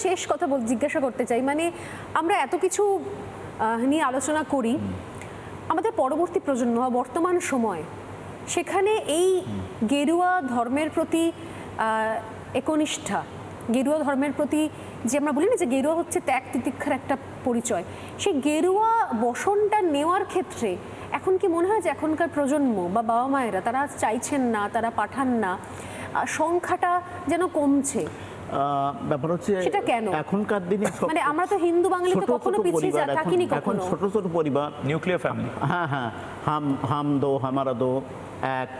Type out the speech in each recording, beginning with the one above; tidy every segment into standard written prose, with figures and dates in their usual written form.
শেষ কথা জিজ্ঞাসা করতে চাই, মানে আমরা এত কিছু নিয়ে আলোচনা করি, আমাদের পরবর্তী প্রজন্ম বা বর্তমান সময় সেখানে এই গেরুয়া ধর্মের প্রতি একনিষ্ঠা, গেরুয়া ধর্মের প্রতি যে আমরা বলি না যে গেরুয়া হচ্ছে ত্যাগ তিতিক্ষার একটা পরিচয়, সেই গেরুয়া বসনটা নেওয়ার ক্ষেত্রে এখন কি মনে হয় যে এখনকার প্রজন্ম বা বাবা মায়েরা তারা চাইছেন না, তারা পাঠান না, সংখ্যাটা যেন কমছে? ব্যাপার হচ্ছে সেটা কেন এখনকার দিনে মানে আমরা তো হিন্দু বাঙালি তো কখনো পিছিয়ে থাকিনি, এখন কখনো ছোট ছোট পরিবার, নিউক্লিয়ার ফ্যামিলি, হ্যাঁ হ্যাঁ, হাম দো হামারা দো এক,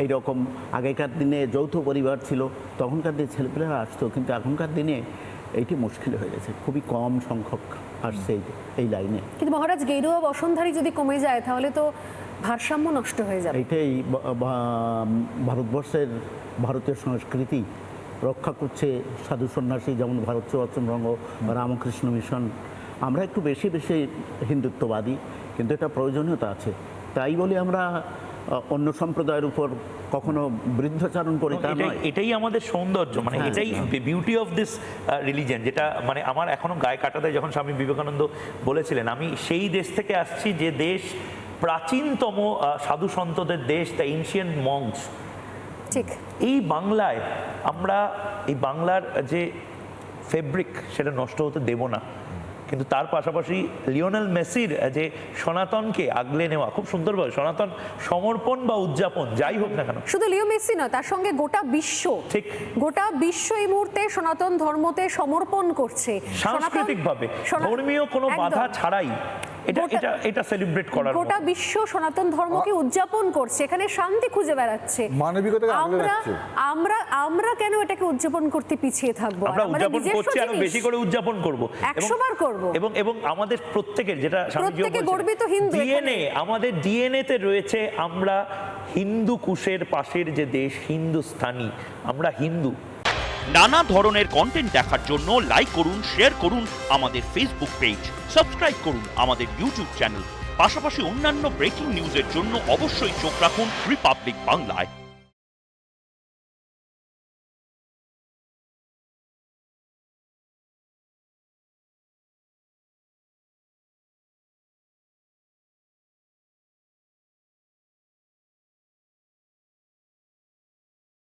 এইরকম। আগেকার দিনে যৌথ পরিবার ছিল, তখনকার দিনে ছেলেপেলেরা আসতো, কিন্তু এখনকার দিনে এইটি মুশকিল হয়ে গেছে, খুবই কম সংখ্যক আসছে এই লাইনে। কিন্তু মহারাজ গেরুয়া বসনধারী যদি কমে যায় তাহলে তো ভারসাম্য নষ্ট হয়ে যাবে। এইটাই ভারতবর্ষের ভারতীয় সংস্কৃতি রক্ষা করছে সাধু সন্ন্যাসী, যেমন ভারত সেবাশ্রম সংঘ, রামকৃষ্ণ মিশন। আমরা একটু বেশি বেশি হিন্দুত্ববাদী, কিন্তু এটা প্রয়োজনীয়তা আছে, তাই বলে আমরা অন্য সম্প্রদায়ের উপর কখনো বৃদ্ধাচারণ করি তা নয়। এটাই আমাদের সৌন্দর্য, মানে এটাই বিউটি অফ দিস রিলিজিয়ন, যেটা মানে আমার এখনো গায়ে কাটা দেয় যখন স্বামী বিবেকানন্দ বলেছিলেন, আমি সেই দেশ থেকে আসছি যে দেশ প্রাচীনতম সাধু সন্তদের দেশ, দ্য এনশিয়েন্ট মংস। ঠিক এই বাংলায় আমরা এই বাংলার যে ফেব্রিক সেটা নষ্ট হতে দেব না, কিন্তু তার পাশাপাশি লিওনেল মেসির যে সনাতনকে আগলে নেওয়া, খুব সুন্দরভাবে সনাতন সমর্পণ বা উদযাপন যাই হোক না কেন, শুধু লিও মেসি নয়, তার সঙ্গে গোটা বিশ্ব, ঠিক গোটা বিশ্ব এই মুহূর্তে সনাতন ধর্মতে সমর্পণ করছে সাংস্কৃতিকভাবে, ধর্মীয় কোনো বাধা ছাড়াই এটা সেলিব্রেট করার গোটা বিশ্ব সনাতন ধর্মকে উদযাপন করছে, এখানে শান্তি খুঁজে বেড়াচ্ছে। মানবিকতাকে আগলে রাখছে। আমরা কেন এটাকে উদযাপন করতে পিছিয়ে থাকবো? আমরা উদযাপন করছি, আরো বেশি করে উদযাপন করব, 100 বার করব। এবং আমাদের প্রত্যেকের, যেটা প্রত্যেকে গর্বিত হিন্দু, ডিএনএ, আমাদের ডিএনএ তে রয়েছে আমরা হিন্দু কুশের পাশের যে দেশ হিন্দুস্তানি, আমরা হিন্দু। নানা ধরনের কন্টেন্ট দেখার জন্য লাইক করুন, শেয়ার করুন আমাদের ফেসবুক পেজ, সাবস্ক্রাইব করুন আমাদের ইউটিউব চ্যানেল। পাশাপাশি অন্যান্য ব্রেকিং নিউজের জন্য অবশ্যই চোখ রাখুন রিপাবলিক বাংলায়।